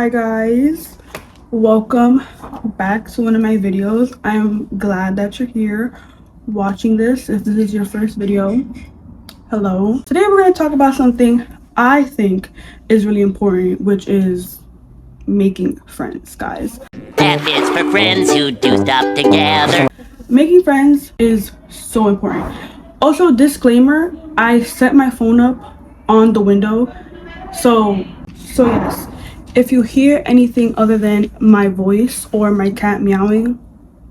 Hi guys, welcome back to one of my videos. I'm glad that you're here watching this. If this is your first video, hello. Today we're going to talk about something I think is really important, which is making friends, guys. F is for friends who do stuff together. Making friends is so important. Also, disclaimer, I set my phone up on the window, so yes, if you hear anything other than my voice or my cat meowing,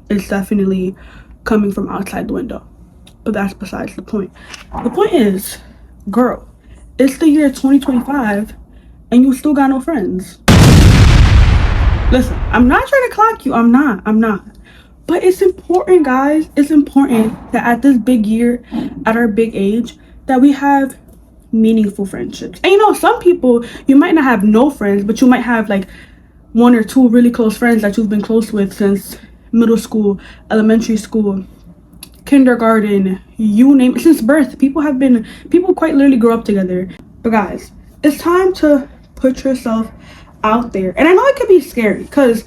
it's definitely coming from outside the window. But that's besides the point. The point is, girl, it's the year 2025 and you still got no friends. Listen, I'm not trying to clock you. I'm not. But it's important, guys. It's important that at this big year, at our big age, that we have meaningful friendships. And you know, some people, you might not have no friends, but you might have like one or two really close friends that you've been close with since middle school, elementary school, kindergarten, you name it, since birth. People quite literally grow up together. But guys, it's time to put yourself out there. And I know it could be scary because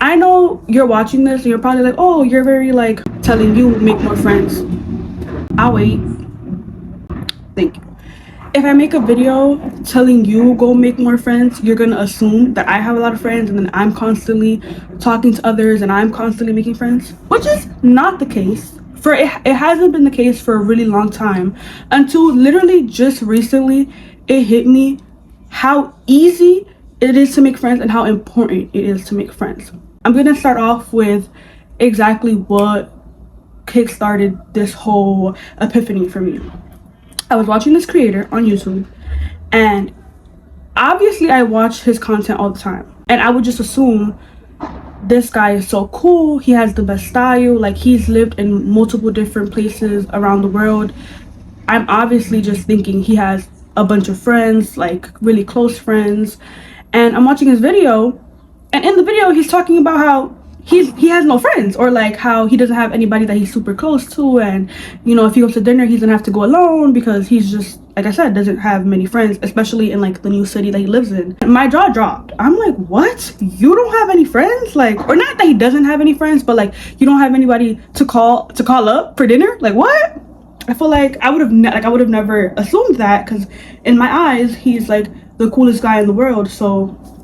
I know you're watching this and you're probably like, oh, you're very like telling you make more friends. I'll wait. Thank you. If I make a video telling you go make more friends, you're gonna assume that I have a lot of friends and then I'm constantly talking to others and I'm constantly making friends, which is not the case. It hasn't been the case for a really long time, until literally just recently it hit me how easy it is to make friends and how important it is to make friends. I'm gonna start off with exactly what kickstarted this whole epiphany for me. I was watching this creator on YouTube, and obviously I watch his content all the time, and I would just assume this guy is so cool, he has the best style, like he's lived in multiple different places around the world. I'm obviously just thinking he has a bunch of friends, like really close friends, and I'm watching his video, and in the video he's talking about how he has no friends, or like how he doesn't have anybody that he's super close to, and you know, if he goes to dinner he's gonna have to go alone because he's just, like I said, doesn't have many friends, especially in like the new city that he lives in. And my jaw dropped. I'm like, what? You don't have any friends? Like, or not that he doesn't have any friends, but like you don't have anybody to call up for dinner? Like, what? I feel like I would have never assumed that, because in my eyes he's like the coolest guy in the world. So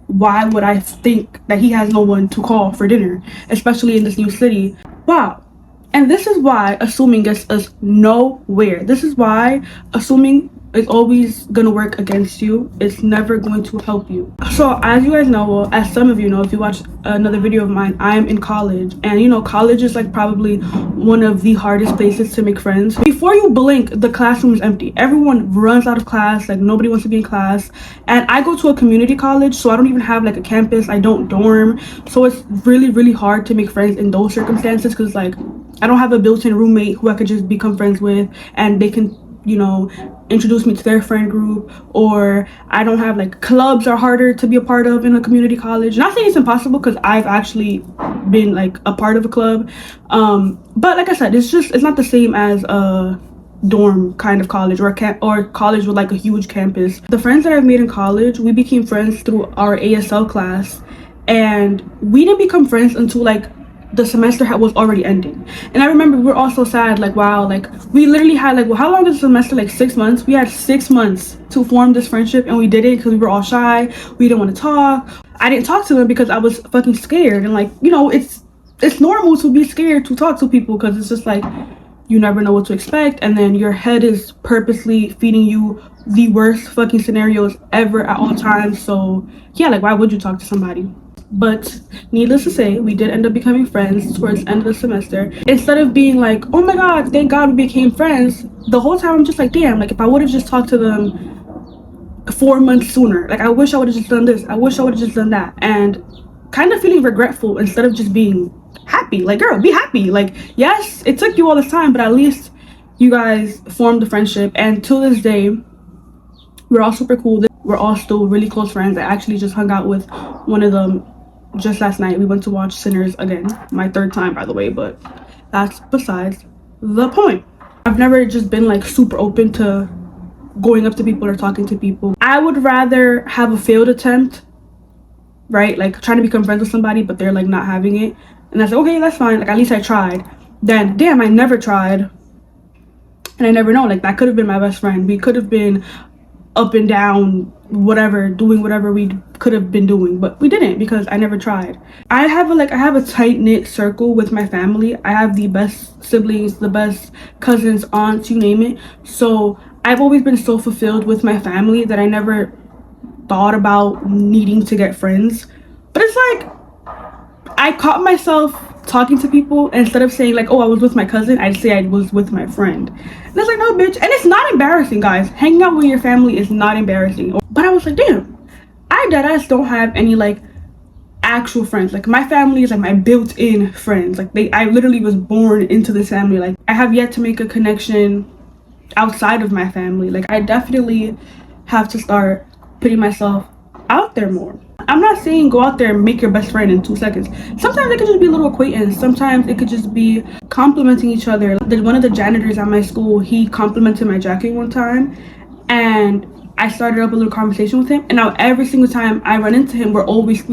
why would I think that he has no one to call for dinner, especially in this new city? Wow. And this is why assuming gets us nowhere. This is why assuming is always gonna work against you. It's never going to help you. So as you guys know, well, as some of you know, if you watch another video of mine, I'm in college, and you know, college is like probably one of the hardest places to make friends. Before you blink, the classroom is empty. Everyone runs out of class, like nobody wants to be in class. And I go to a community college, so I don't even have like a campus, I don't dorm, so it's really hard to make friends in those circumstances, because like I don't have a built-in roommate who I could just become friends with and they can, you know, introduce me to their friend group. Or I don't have like, clubs are harder to be a part of in a community college. Not saying it's impossible, because I've actually been like a part of a club, but like I said, it's not the same as a dorm kind of college, or college with like a huge campus. The friends that I've made in college, we became friends through our ASL class, and we didn't become friends until like the semester was already ending. And I remember we were all so sad, like wow, like we literally had like, well, how long is the semester? Like 6 months. We had 6 months to form this friendship, and we did it because we were all shy, we didn't want to talk. I didn't talk to them because I was fucking scared, and like, you know, it's normal to be scared to talk to people, because it's just like you never know what to expect, and then your head is purposely feeding you the worst fucking scenarios ever at all times. So yeah, like why would you talk to somebody? But needless to say, we did end up becoming friends towards the end of the semester. Instead of being like, oh my god, thank god we became friends, the whole time I'm just like, damn, like if I would have just talked to them 4 months sooner, like I wish I would have just done this, I wish I would have just done that, and kind of feeling regretful instead of just being happy. Like, girl, be happy. Like, yes, it took you all this time, but at least you guys formed a friendship, and to this day we're all super cool. We're all still really close friends. I actually just hung out with one of them just last night. We went to watch Sinners again, my 3rd time by the way, but that's besides the point. I've never just been like super open to going up to people or talking to people. I would rather have a failed attempt right? Like trying to become friends with somebody, but they're like not having it. And I said, okay, that's fine. Like at least I tried. Then, damn, I never tried. And I never know. Like that could have been my best friend. We could have been up and down, whatever, doing whatever we could have been doing, but we didn't because I never tried. I have a tight-knit circle with my family. I have the best siblings, the best cousins, aunts, you name it. So I've always been so fulfilled with my family that I never thought about needing to get friends. But it's like I caught myself talking to people, instead of saying like, oh, I was with my cousin, I'd say I was with my friend. And it's like, no, bitch. And it's not embarrassing, guys. Hanging out with your family is not embarrassing. But I was like, damn, I deadass don't have any like actual friends. Like my family is like my built-in friends. Like I literally was born into this family. Like I have yet to make a connection outside of my family. Like I definitely have to start putting myself out there more. I'm not saying go out there and make your best friend in 2 seconds. Sometimes it could just be a little acquaintance. Sometimes it could just be complimenting each other. One of the janitors at my school, he complimented my jacket one time, and I started up a little conversation with him. And now every single time I run into him, we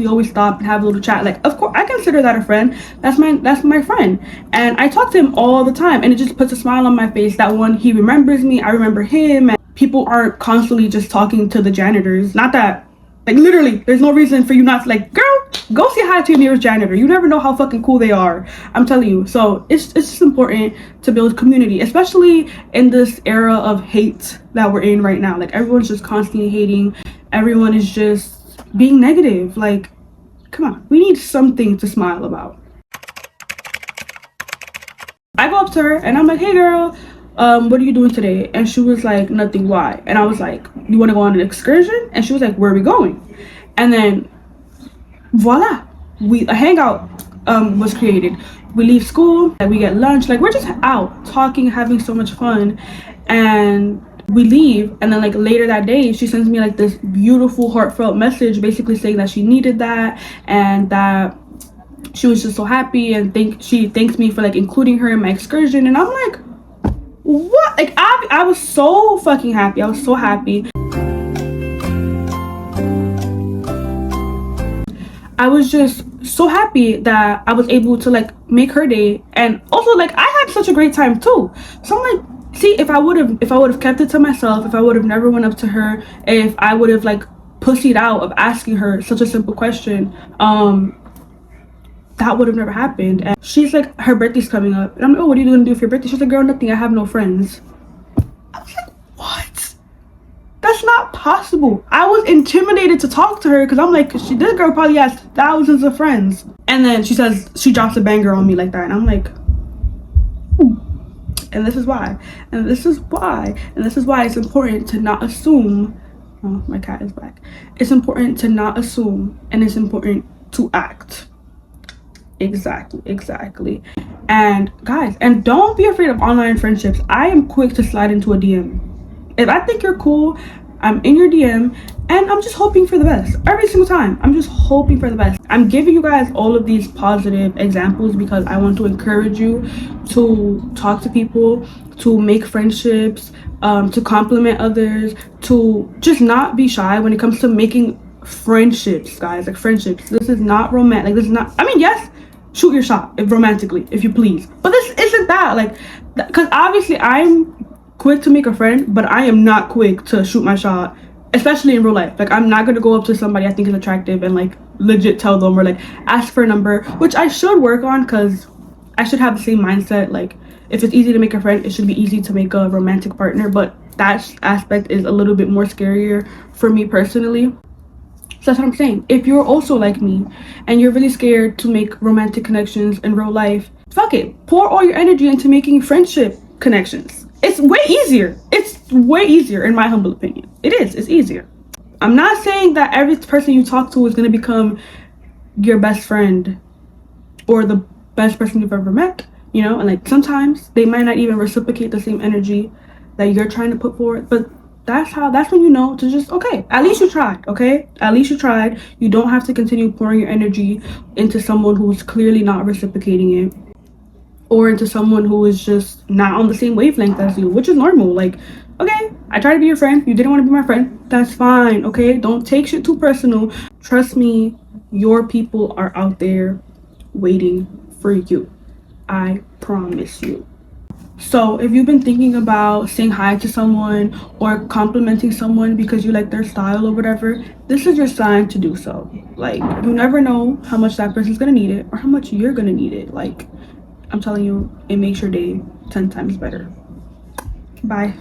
always stop and have a little chat. Like, of course, I consider that a friend. That's my friend. And I talk to him all the time, and it just puts a smile on my face that one, he remembers me, I remember him, and people aren't constantly just talking to the janitors. Not that, like, literally, there's no reason for you not to, like, girl, go say hi to your nearest janitor. You never know how fucking cool they are. I'm telling you. So it's just important to build community, especially in this era of hate that we're in right now. Like, everyone's just constantly hating. Everyone is just being negative. Like, come on. We need something to smile about. I go up to her and I'm like, hey, girl, what are you doing today? And she was like, nothing. Why? And I was like, you want to go on an excursion? And she was like, where are we going? And then voila, a hangout was created. We leave school, like, we get lunch, like, we're just out talking, having so much fun. And we leave, and then like later that day she sends me like this beautiful heartfelt message, basically saying that she needed that and that she was just so happy, and she thanks me for like including her in my excursion. And I'm like, what? Like I was so fucking happy. I was so happy. I was just so happy that I was able to like make her day, and also like I had such a great time too. So I'm like, see, if I would have kept it to myself, if I would have never went up to her, if I would have like pussied out of asking her such a simple question, that would have never happened. And she's like, her birthday's coming up, and I'm like, oh, what are you gonna do for your birthday? She's like, girl, nothing, I have no friends. I was like, what? That's not possible. I was intimidated to talk to her because I'm like, this girl probably has thousands of friends. And then she says, she drops a banger on me like that, and I'm like, ooh. And this is why, and this is why, and this is why it's important to not assume. Oh, my cat is back. It's important to not assume, and it's important to act. Exactly. And guys, and don't be afraid of online friendships. I am quick to slide into a DM. If I think you're cool, I'm in your DM, and I'm just hoping for the best every single time. I'm just hoping for the best. I'm giving you guys all of these positive examples because I want to encourage you to talk to people, to make friendships, to compliment others, to just not be shy when it comes to making friendships, guys. Like, friendships. This is not romantic. Like, this is not, I mean, yes, shoot your shot romantically if you please, but this isn't that. Like, because obviously I'm quick to make a friend, but I am not quick to shoot my shot, especially in real life. Like, I'm not gonna go up to somebody I think is attractive and like legit tell them or like ask for a number, which I should work on because I should have the same mindset. Like, if it's easy to make a friend, it should be easy to make a romantic partner, but that aspect is a little bit more scarier for me personally. So that's what I'm saying. If you're also like me and you're really scared to make romantic connections in real life, fuck it, pour all your energy into making friendship connections. It's way easier. It's way easier, in my humble opinion. It is. It's easier. I'm not saying that every person you talk to is going to become your best friend or the best person you've ever met, you know? And like, sometimes they might not even reciprocate the same energy that you're trying to put forward, but that's when you know to just, okay, at least you tried, okay? At least you tried. You don't have to continue pouring your energy into someone who's clearly not reciprocating it, or into someone who is just not on the same wavelength as you, which is normal. Like, okay, I tried to be your friend, you didn't want to be my friend, that's fine, okay? Don't take shit too personal. Trust me, Your people are out there waiting for you. I promise you. So if you've been thinking about saying hi to someone or complimenting someone because you like their style or whatever, this is your sign to do so. Like, you never know how much that person's gonna need it or how much you're gonna need it. Like, I'm telling you, it makes your day 10 times better. Bye.